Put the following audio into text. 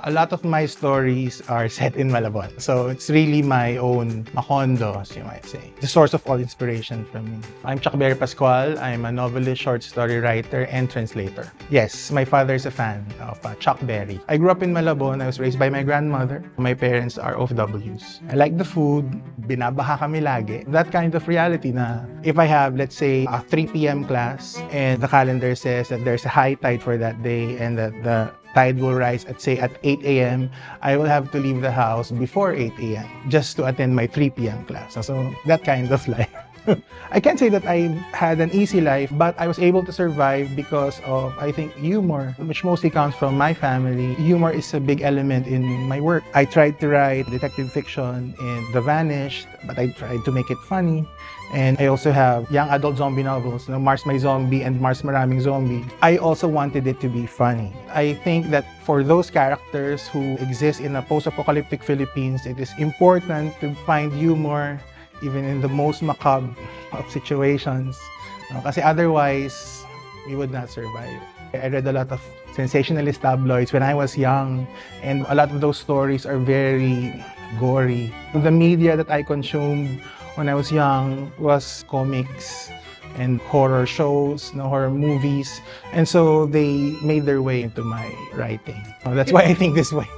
A lot of my stories are set in Malabon. So it's really my own Macondo, as you might say. The source of all inspiration for me. I'm Chakberry Pascual. I'm a novelist, short story writer, and translator. Yes, my father is a fan of Chakberry. I grew up in Malabon. I was raised by my grandmother. My parents are OFWs. I like the food. Binabaha kami lagi. That kind of reality na if I have, let's say, a 3 p.m. class and the calendar says that there's a high tide for that day and that the tide will rise at, say, at 8 a.m., I will have to leave the house before 8 a.m. just to attend my 3 p.m. class. So that kind of life. I can't say that I had an easy life, but I was able to survive because of, I think, humor, which mostly comes from my family. Humor is a big element in my work. I tried to write detective fiction in The Vanished, but I tried to make it funny. And I also have young adult zombie novels, Mars My Zombie and Mars Maraming Zombie. I also wanted it to be funny. I think that for those characters who exist in a post-apocalyptic Philippines, it is important to find humor even in the most macabre of situations. Kasi otherwise, we would not survive. I read a lot of sensationalist tabloids when I was young, and a lot of those stories are very gory. The media that I consumed when I was young was comics and horror shows, horror movies, and so they made their way into my writing. That's why I think this way.